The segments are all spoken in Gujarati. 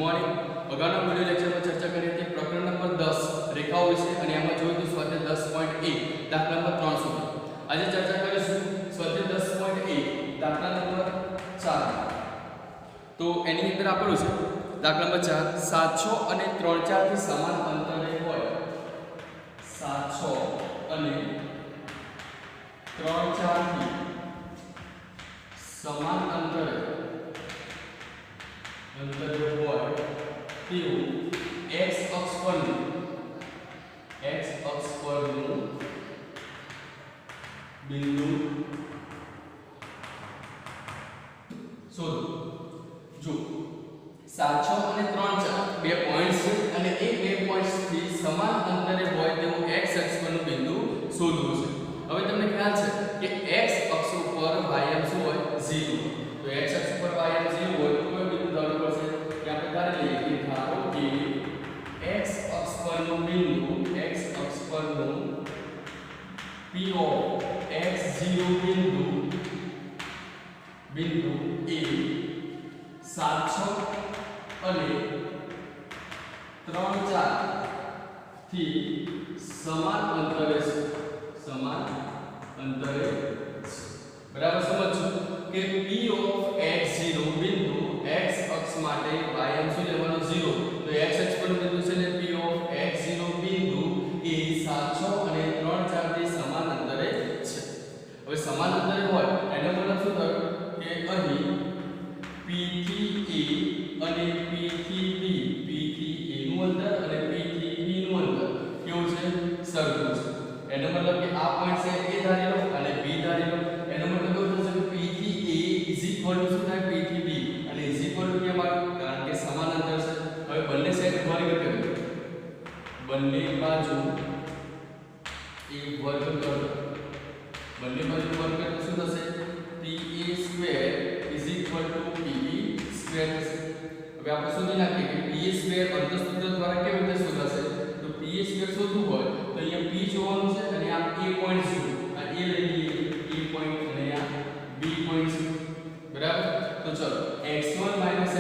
મોર્નિંગ. અગાઉના વિડિયો લેક્ચરમાં ચર્ચા કરી હતી પ્રકરણ નંબર 10 રેખાઓ વિશે અને એમાં જોયું હતું સ્વાધ્યાય 10.1 દાખલા નંબર 3 સુધી. આજે ચર્ચા કરીશું સ્વાધ્યાય 10.1 દાખલા નંબર 4. તો એની અંદર આપેલું છે દાખલા નંબર 4 700 અને 3 4 થી સમાન અંતરે હોય 700 અને 3 4 થી સમાન અંતરે હોય તેવું x અક્ષ પરનું બિંદુ શોધો. જો 700 અને 3 4 બે પોઈન્ટ્સ છે અને એ બે પોઈન્ટ્સ થી સમાન અંતરે હોય તેવું x અક્ષ પરનું બિંદુ શોધવું છે. હવે તમને ખ્યાલ છે કે x અક્ષ ઉપર y અક્ષ હોય 0. તો x અક્ષ ઉપર y અક્ષ 0 હોય તો કોઈ બિંદુ ધારવું પડશે કે આપણે ધારી લઈએ કે ધારો કે x અક્ષ પરનું બિંદુ P of x0 બિંદુ A 700 અને 3 4 થી સમાન અંતરે બરાબર સમજો કે P of x0 બિંદુ x અક્ષ માટે y અક્ષ લેવાનો 0. તો x અક્ષ પરનું બિંદુ છે ને P of x0 બિંદુ એ 700 અને 3 4 થી સમાન અંતરે છે. હવે સમાન અંતરે હોય એનો મતલબ શું થયો કે અહીં P થી A અને P થી B, P થી A નું અંતર અને P થી B નું અંતર કેવું છે સરખું છે. એનો મતલબ કે આ પોઈન્ટ છે A ધારી લો અને B ધારી લો. એનો મતલબ એવું થશે કે P થી A શું થાય P થી B અને કેમ આવે કારણ કે સમાન અંતર છે. હવે બંને સાઈડ વર્ગ કરો, બંને બાજુ a વર્ગ કરો, બંને બાજુ વર્ગ કરો તો શું થશે pa સ્ક્વેર pb સ્ક્વેર થશે. હવે આપણે શોધી નાખીએ કે pa સ્ક્વેર અંતર સૂત્ર દ્વારા કેવી રીતે શોધાશે. તો pa સ્ક્વેર શોધવું હોય તો અહીંયા p જોવાનું છે અને આ a પોઈન્ટ છે, આ a લઈ લઈએ a પોઈન્ટ અને આ b પોઈન્ટ છે. બરાબર. તો ચલો x1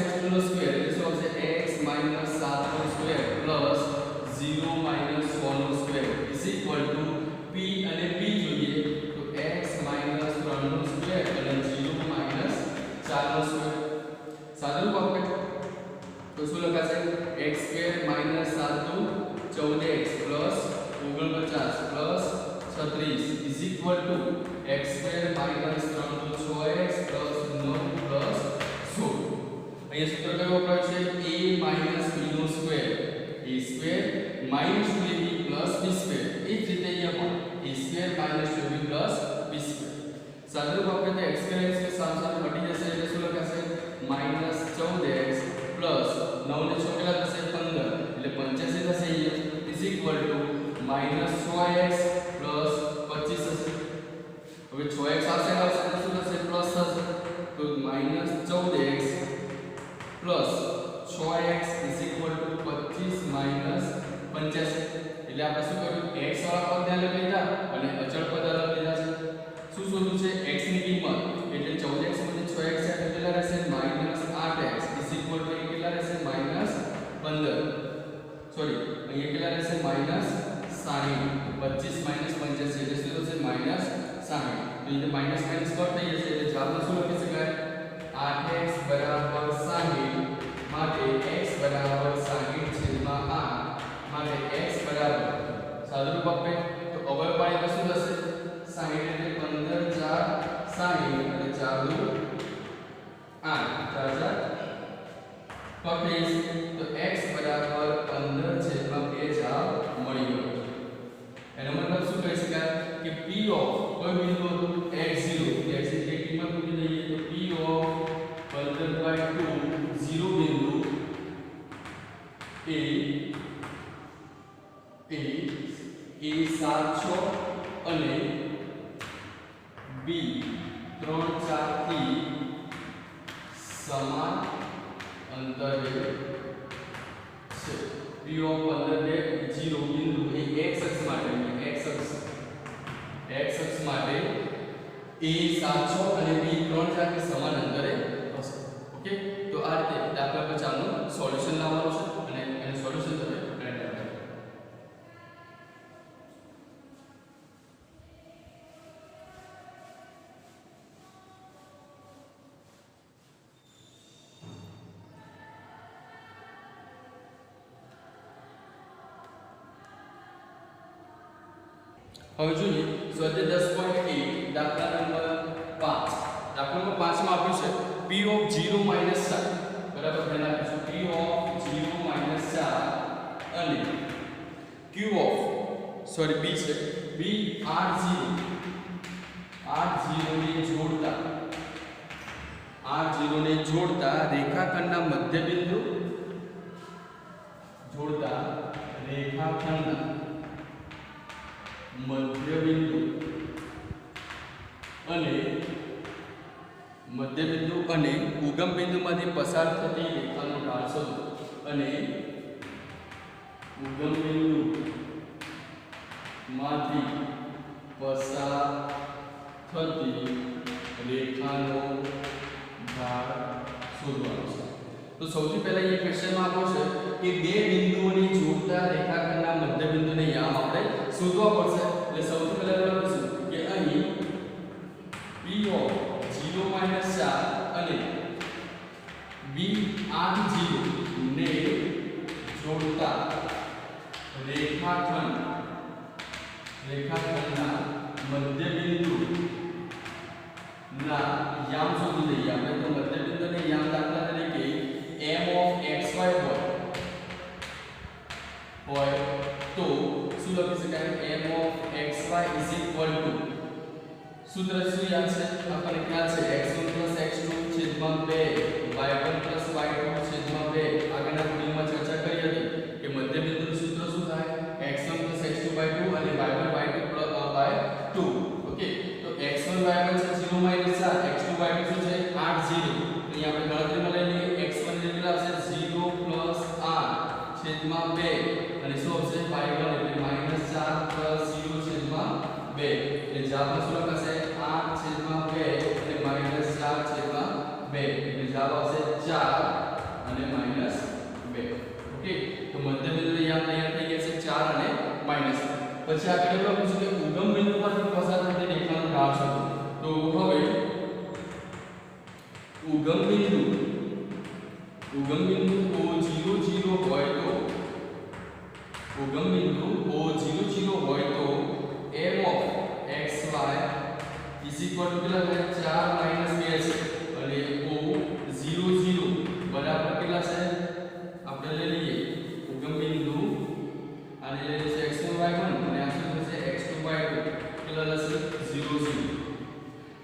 x2 નો સ્ક્વેર એટલે શું આવશે x 7 નો સ્ક્વેર 0 1 નો સ્ક્વેર p અને b જોઈએ તો x 3 નો સ્ક્વેર અને 0 4 નો સ્ક્વેર. સાદું આપણે તો શું લખાશે x square 7 * 14x 49 36 x square 3 * 6x 9 + 16. અહીંયા સૂત્ર કયો વપરાય છે a - b નો square a square - 2ab + b square. એ જ રીતે અહીંયા પણ a square - 2ab + b square. સાદું આપણે તો x સ્ક્વેર સામે સામે મટી જશે એટલે શું લખાશે -14x + 9 ને 6 કેટલા થશે 15 એટલે 85 થશે અહીંયા -6x + 25 થશે. હવે 6x આવશે તો શું થશે પ્લસ થશે તો -14x + 6x = 25 - 85. એટલે આપણે શું કર્યું x વાળા પદ ધ્યાન લીધા અને અચળ પદ અલગ લીધા છે. શું શોધવું છે x ની કિંમત એટલે 14x માંથી 6x એટલે કેટલા રહેશે -8x કેટલા રહેશે -15 સોરી અહીંયા કેટલા રહેશે -60 25 - 85 એટલે શું થશે -60. તો એટલે માઈનસ માઈનસ કટ થઈ જશે એટલે જવાબમાં શું લખી શકાય 8x = 60 માટે x = 60/8 માટે x બરાબર સાદુરૂપ આપે તો અવયવ પાડીએ તો શું થશે 60 એટલે 15 4 60 અને 4 દુ 8 4 4 કટ થઈ જશે તો x બરાબર 15/2 જવાબ મળી ગયો. એનો મતલબ શું કહી શકાય કે p ઓફ કોઈ બિંદુ હતું x0 x ની કિંમત મૂકી દઈએ તો p ઓફ 15/2 0 બિંદુ a 700 અને b 3 4 થી સમાન અંતરે છે. p ઓફ 15/2 0 બિંદુ એ x અક્ષ માટે a 700 અને b 3 4 થી સમાન અંતરે હશે. ઓકે તો આ રીતે દાખલા 5 નું સોલ્યુશન હવે જોઈએ સ્વાધ્યાય 10.1 દાખલા નંબર 5. દાખલા નંબર 5 માં આપ્યું છે p of 0 minus 4 બરાબર પહેલા લખીશું p of 0 minus 4 અને q of b છે b r0 ને જોડતા રેખાખંડના મધ્યબિંદુ અને ઉગમ બિંદુમાંથી પસાર થતી રેખાનો ઢાળ શોધો અને ઉગમ બિંદુમાંથી પસાર થતી રેખાનો ઢાળ શોધવાનો છે. તો સૌથી પહેલા એ ક્વેશ્ચનમાં આપો છે કે બે બિંદુઓને જોડતા રેખાખંડના મધ્યબિંદુને યામ આપણે શોધવા પડશે. એટલે સૌથી પહેલા લખીશું કે અહીં p of 0 minus 4 અને b r0 ને જોડતા રેખાખંડના મધ્યબિંદુ ના યામ શોધી લઈએ. આપણે તો મધ્યબિંદુને યામ દાખલા તરીકે m of xy હોય તો શું લખી શકાય? m of xy is equal to સૂત્ર શું યાદ છે? આપણને ખ્યાલ છે x1 x2 છેદમાં 2 y1 y2 છેદમાં 2. આગળના વિડિયોમાં ચર્ચા કરી હતી કે મધ્યબિંદુનું સૂત્ર શું થાય? x1 x2 y2 અને y1 y2 2. ઓકે, તો x1 y1 છે 0 minus 4, x2 y2 શું છે 8 0. તો અહીં આપણે ગણતરીમાં લઈ લઈએ x1 એટલે કેટલા આવશે 0 plus 8 છેદમાં 2 અને શું આવશે y1 એટલે -4 plus 0 છેદમાં 2. એટલે જવાબ શું લખાશે 8 છેદમાં 2 અને -4 છેદમાં 2. એટલે જવાબ આવશે 4 અને -2. ઓકે, તો મધ્યબિંદુ યામ તૈયાર થઈ ગયા છે 4 અને -2. પછી આગળ એવું પૂછ્યું કે ઉગમ બિંદુમાંથી પસાર થતી રેખાનો ઢાળ શોધો. તો હવે ઉગમ બિંદુ O00 હોય તો m of xy is equal to કેટલા થાય 4 2 છે અને O00 બરાબર કેટલા છે? આપણે લઈ લઈએ ઉગમ બિંદુ આને લઈ લઈએ x1 y1 અને આ શું થશે x2 y2 કેટલા થશે 0 0.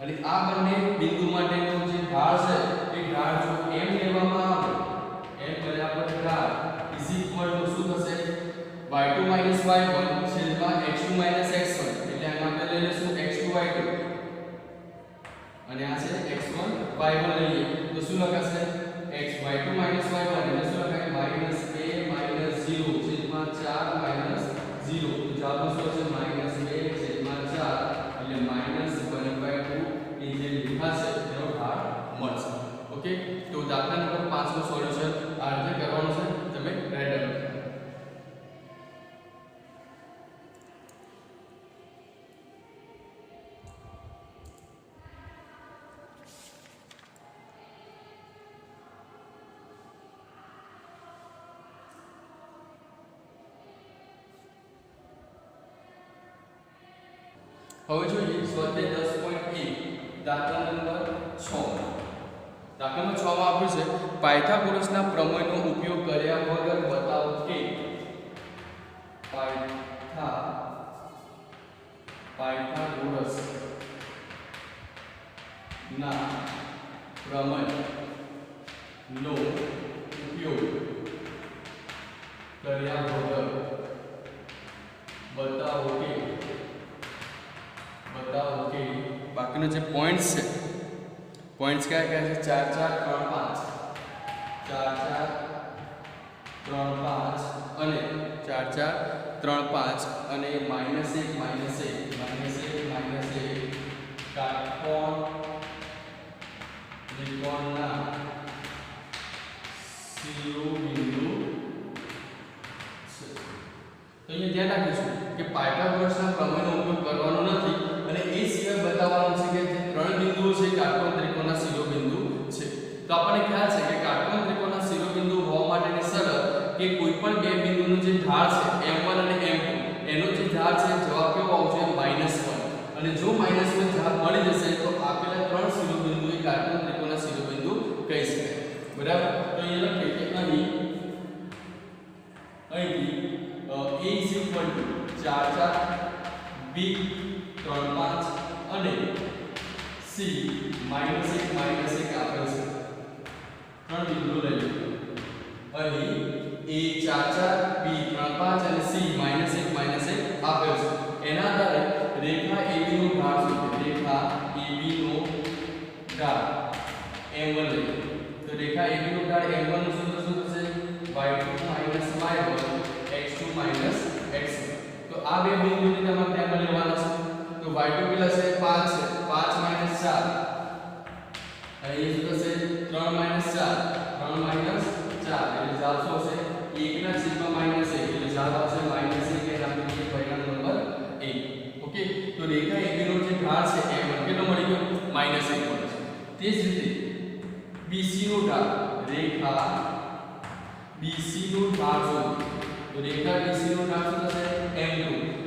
અને આ બંને બિંદુ માટેનો જે ઢાળ છે એ ઢાળ જો m લેવામાં આવે m બરાબર ઢાળ is equal to શું થશે y2 y1 છેદમાં x2 x1. એટલે આને આપણે લઈ લઈશું x2 y2 અને આ છે x1 y1 લઈએ તો શું લખાશે y2 y1 એટલે શું લખાય -a -0 છેદમાં 4 -0. તો જવાબ શું હશે -2 છેદમાં 4 એટલે -1/2 એ જે લિખાશે તેનો ઢાળ મળશે. ઓકે, તો દાખલા નંબર 5 નું સોલ્યુશન આ રીતે કરવાનું છે. તમે રેન્ડમ હવે જોઈએ સ્વાધ્યાય 10.1 દાખલા નંબર 6. દાખલા નંબર 6 માં આપ્યું છે પાયથાગોરસના પ્રમેયનો ઉપયોગ કર્યા વગર બતાવો કે પાયથાગોરસના પ્રમેયનો ઉપયોગ કર્યા વગર બતાવો કે બાકીનો જે પોઈન્ટ્સ છે પોઈન્ટ્સ કયા કયા છે 4 4 3 5 4 4 3 5 અને 4 4 3 5 અને -1 કાટકોણ ત્રિકોણના શિરોબિંદુ છે. તો અહીંયા ધ્યાન રાખીશું કે પાયથાગોરસના પ્રમેયનો ઉપયોગ કરવાનો નથી અને એ સિવાય બતાવવાનું છે કે જે ત્રણ બિંદુઓ છે કાટકોણ ત્રિકોણના શિરોબિંદુ છે. તો આપણને ખ્યાલ છે કે કાટકોણ ત્રિકોણના શિરોબિંદુ હોવા માટેની શરત કે કોઈ પણ બે બિંદુનું જે ઢાળ છે m1 અને m2 એનો જે ઢાળ છે જવાબ કેવો આવશે -1 અને જો -1 ઢાળ મળી જશે તો આપેલા ત્રણ શિરોબિંદુ એ કાટકોણ ત્રિકોણના શિરોબિંદુ કહી શકાય બરાબર તો એ લખીએ કે અહીં અહીંથી a = 4 4 b 3 5 અને c -1 આપેલ છે ત્રણ બિંદુ લઈ લો અહીં a 4 4 b 3 5 અને c -1 આપેલ છે એના આધારે રેખા AB નો ઢાળ શોધો રેખા AB નો ઢાળ m1 લઈએ તો રેખા AB નો ઢાળ m1 નું સૂત્ર શું થશે y2 - y1 x2 - x1 તો આ બે બિંદુને તમારે ધ્યાનમાં લેવાના છે તો y2 કેટલા છે 5 છે 5 - 4 અને એ શું થશે 3 - 4 3 - 4 એટલે જવાબ શું હશે 1 ના છેદમાં -1 એટલે જવાબ આવશે -1 કે નામ દઈએ પરિણામ નંબર 1 ઓકે તો રેખા AB નો જે ઢાળ છે m1 કેટલો મળી ગયો -1 મળે છે તે જ રીતે BC નો ઢાળ રેખા BC નો ઢાળ શોધો તો રેખા BC નો ઢાળ શું થશે m2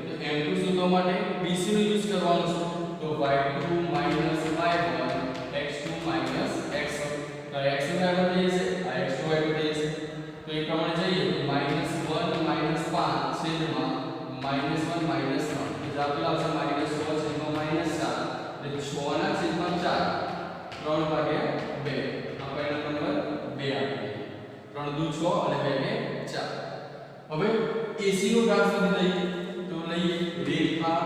તો m2 શોધવા માટે BC નો યુઝ કરવાનો છે તો y2 - y1 x2 - x1 તો x2 y1 થઈ જશે આ x2 y2 થઈ જશે તો એ પ્રમાણે જઈએ તો -1 - 5 છેદમાં -1 - 3 તો જવાબ કેટલો આવશે -6 છેદમાં -4 એટલે 6 ના છેદમાં 4 3 ભાગ્યા 2 આ પરિણામ નંબર 2 આપીએ 3 દુ 6 અને 2 ને 4 હવે AC નો ઢાળ શોધી લઈએ તો લઈએ રેખા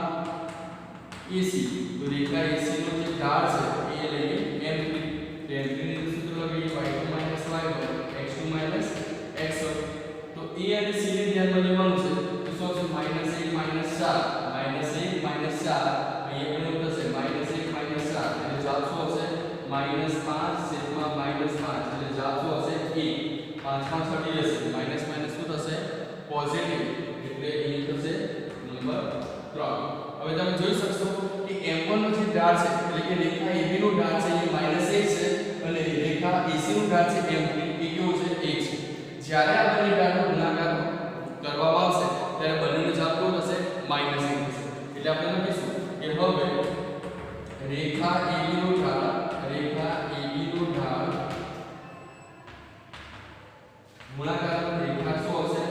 AC તો રેખા AC નો જે ઢાળ છે એ લઈએ m3 તો m3 નું સૂત્ર લઈએ y2 - y1 x2 - x1 તો A અને C ને ધ્યાનમાં લેવાનું છે તો શું છે -1 - 4 -1 - 4 અહીંયા પણ થશે -1 - 4 એટલે જવાબ શું હશે -5 છેદમાં -5 એટલે જવાબ શું હશે 1 5 5 છટી જશે માઈનસ માઈનસ શું થશે પોઝિટિવ એટલે એ થશે નંબર 3 હવે તમે જોઈ શકશો કે m1 નો જે ઢાળ છે એટલે કે રેખા AB નો ઢાળ છે એ -1 છે અને રેખા AC નો ઢાળ છે m3 એ કેવો છે 1 છે જ્યારે આ બંને ઢાળનો ગુણાકાર કરવામાં આવશે ત્યારે બંનેનો જવાબ કેવો થશે -1 થશે એટલે આપણે લખીશું કે હવે રેખા AB નો ઢાળ ગુણાકાર રેખા શું હશે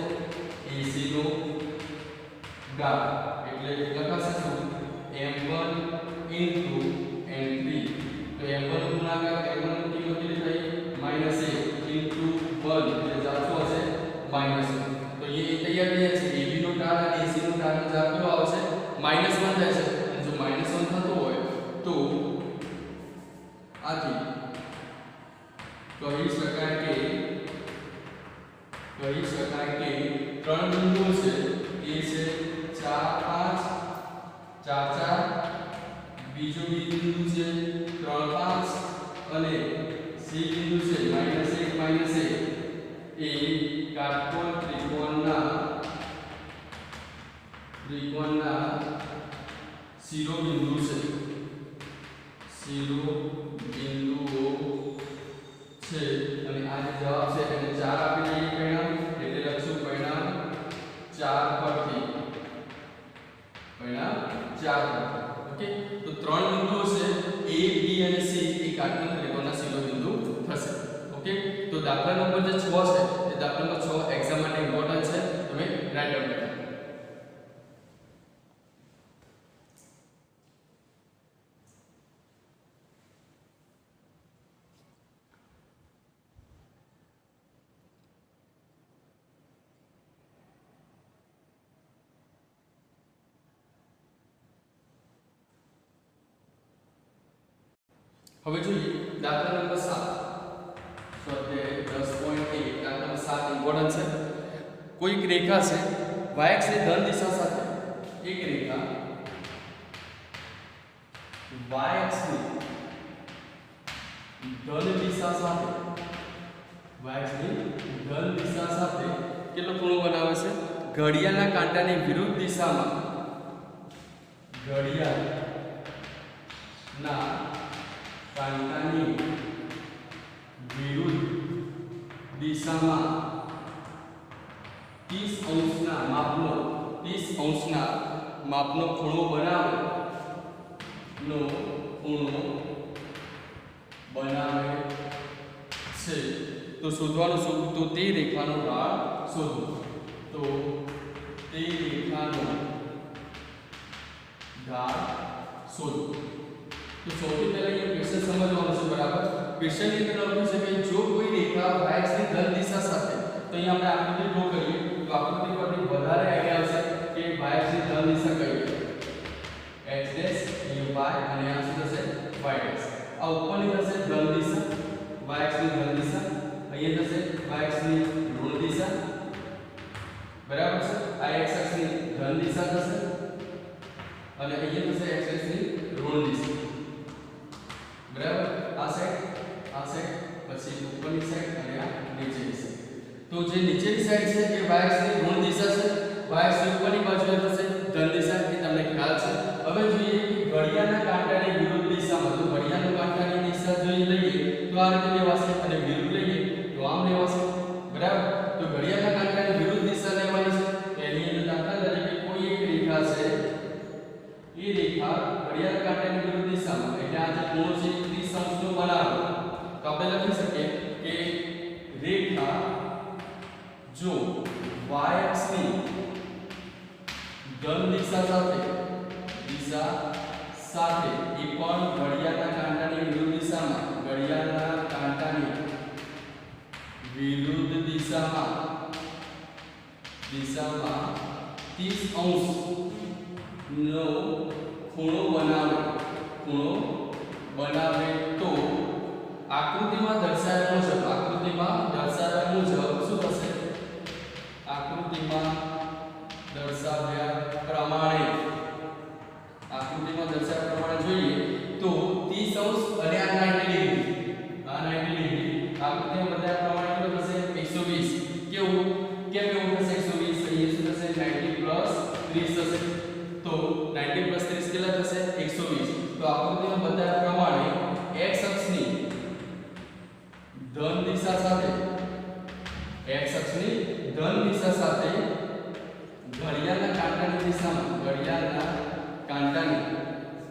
AC નો ઢાળ એટલે લખાશે શું m1 m3 તો m1 નો ગુણાકાર m1 ની કિંમત કેટલી થઈ -1 * 1 એટલે જવાબ શું હશે -1 તો એ તૈયાર થઈ છે AB નો ઢાળ અને AC નો ઢાળનો જવાબ કેવો આવશે -1 થાય છે અને જો -1 થતો હોય તો આથી કહી શકાય કે ત્રણ બિંદુઓ છે એ છે 4 5 4 4 બીજો બિંદુ છે 3 5 અને C બિંદુ છે -1 - 1 એ કાટકોણ ત્રિકોણના શિરોબિંદુ છે છે અને આ જે જવાબ છે એને 4 આપી દઈએ પરિણામ એટલે લખશું પરિણામ 4 પરથી ઓકે તો ત્રણ બિંદુઓ છે A B અને C એ કાટકોણ ત્રિકોણના શિરોબિંદુ થશે ઓકે તો દાખલા નંબર જે 6 છે એ દાખલા નંબર 6 એક્ઝામ માટે ઇમ્પોર્ટન્ટ છે તમે રાઈટ ડાઉન કરો હવે જોઈએ દાખલા નંબર 7 સ્વાધ્યાય 10.1 દાખલા નંબર 7 ઇમ્પોર્ટન્ટ છે કોઈક રેખા છે y અક્ષ ની ધન દિશા સાથે એક રેખા y અક્ષ ની ધન દિશા સાથે કેટલો ખૂણો બનાવે છે ઘડિયાળના કાંટાની વિરુદ્ધ દિશામાં ઘડિયાળના કાંટાની વિરુદ્ધ દિશામાં 30 અંશના માપનો 30 અંશના માપનો ખૂણો બનાવે છે તો શોધવાનું શું તો તે રેખાનો ઢાળ શોધો તો તે રેખાનો ઢાળ શોધો તો સૌથી પહેલા એ ક્વેશ્ચન સમજવાનું છે બરાબર ક્વેશ્ચન ની અંદર લખ્યું છે કે જો કોઈ રેખા y ની ધન દિશા સાથે તો અહીં આપણે આકૃતિ ડ્રો કરીએ તો આકૃતિ પરથી વધારે આઈડિયા આવશે કે y ની ધન દિશા કઈ છે x ડેશ y અને આ શું થશે y ડેશ આ ઉપરની થશે ધન દિશા y ની ધન દિશા અહીંયા થશે y ની ઋણ દિશા બરાબર છે આ x અક્ષની ધન દિશા થશે અને અહીંયા થશે x અક્ષની ઋણ દિશા બરાબર આ સાઈડ પછી ઉપરની સાઈડ અને આ નીચેની સાઈડ તો જે નીચેની સાઈડ છે એ y અક્ષની ઋણ દિશા છે y અક્ષની ઉપરની બાજુએ થશે ધન દિશા એ તમને ખ્યાલ છે હવે જોઈએ કે ઘડિયાળના કાંટાની વિરુદ્ધ દિશામાં તો ઘડિયાળના કાંટાની દિશા જોઈ લઈએ તો આ રીતે લેવાશે અને વિરુદ્ધ લઈએ તો આમ લેવાશે બરાબર તો ઘડિયાળના કાંટાની વિરુદ્ધ દિશા લેવાની છે તો એની અંદર દાખલા તરીકે કોઈ એક રેખા છે એ રેખા ઘડિયાળના કાંટાની વિરુદ્ધ દિશામાં એટલે આ જે કોણ છે 30 અંશનો બનાવે તો આપણે લખી શકીએ કે રેખા જો y અક્ષની ધન દિશા સાથે એ પણ ઘડિયાળના કાંટાની વિરુદ્ધ દિશામાં 30 અંશનો ખૂણો બનાવે તો આકૃતિમાં દર્શાવ્યા મુજબ શું થશે આકૃતિમાં દર્શાવ્યા પ્રમાણે જોઈએ તો 30 અંશ અને આ 90 ડિગ્રી આકૃતિમાં બતાવ્યા પ્રમાણે કેટલું થશે 120 કેમ એવું થશે 120 અહીંયા શું થશે 90 + 30 થશે તો 90 + 30 કેટલા થશે 120 તો આકૃતિમાં બતાવ્યા પ્રમાણે x અક્ષની ધન દિશા સાથે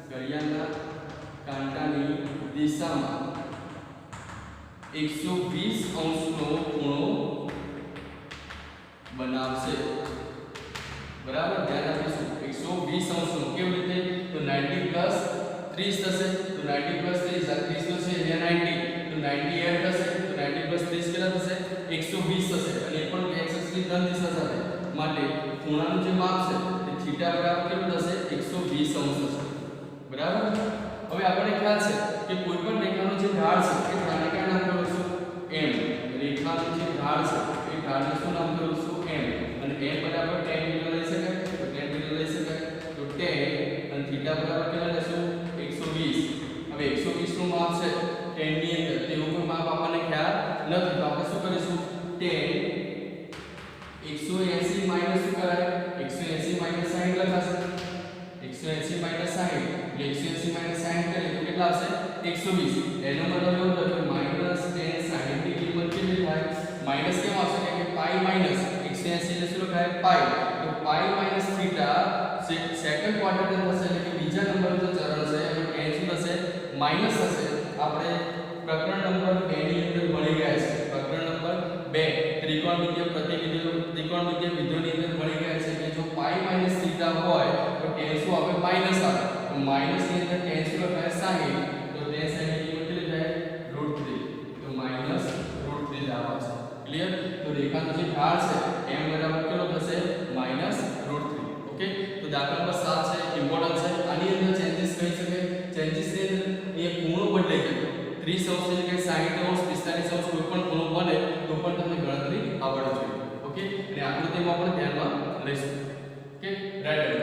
ઘડિયાળના કાંટાની દિશામાં 120 અંશનો ખૂણો બનાવશે બરાબર ધ્યાન આપીશું 120 અંશનો કેવી રીતે તો 90 + 30 થશે તો 90 + 30 આ 30 તો છે અહીંયા 90 તો 90 એડ થશે તો 90 + 30 કેટલા થશે 120 થશે અને એ પણ x અક્ષની ધન દિશા સાથે માટે ખૂણાનું જે માપ છે તે થીટા બરાબર કેટલું થશે 120 અંશ થશે બરાબર હવે આપણને ખ્યાલ છે કે કોઈ પણ રેખાનો જે ઢાળ છે એ ઢાળને ક્યાં નામ કરીશું m રેખાનો જે ઢાળ છે એ ઢાળને શું નામ કરીશું m અને m બરાબર tan કિલો લઈ શકાય તો tan કિલો લઈ શકાય તો tan અને થીટા બરાબર કેટલા લેશું 120 હવે 120 નું માપ છે tan ની અંદર તેવું કોઈ માપ આપણને ખ્યાલ નથી તો આપણે શું કરીશું tan 180 માઈનસ શું કરાય 180 માઈનસ 60 લખાશે 180 માઈનસ 60 એટલે 180 માઈનસ 60 કરીએ તો કેટલા આવશે 120 એનો મતલબ એવો થયો કે માઈનસ tan 60 ની કિંમત કેટલી થાય માઈનસ કેમ આવશે કે પાઈ માઈનસ 180 એટલે શું લખાય પાઈ તો પાઈ માઈનસ થીટા સેકન્ડ ક્વાડ્રન્ટ થશે એટલે કે બીજા નંબરનું જે ચરણ છે એમાં tan શું થશે માઈનસ થશે આપણે પ્રકરણ નંબર 2 ની અંદર ભણી ગયા છે પ્રકરણ નંબર 2 ત્રિકોણમિતિય વિધિઓની અંદર ભણી ગયા છે કે જો પાઈ માઈનસ થીટા હોય તો tan શું આવે માઈનસ આવે તો માઈનસ ની અંદર tan શું લખાય 60 તો tan 60 ની કિંમત કેટલી થાય √3 તો માઈનસ √3 જ આવે છે ક્લિયર તો રેખાનો જે ઢાળ છે m બરાબર કેટલો થશે માઈનસ √3 ઓકે તો દાખલા નંબર 7 છે ઇમ્પોર્ટન્ટ છે આની અંદર ચેન્જીસ કહી શકાય ચેન્જીસ ની અંદર એ ખૂણો બદલાઈ ગયો 30 અંશ એટલે કે 60 અંશ 45 અંશ કોઈ પણ ખૂણો બને તો પણ તમને ગણતરી આવડવી જોઈએ ઓકે અને આકૃતિમાં પણ ધ્યાનમાં લઈશું ઓકે રાઈટ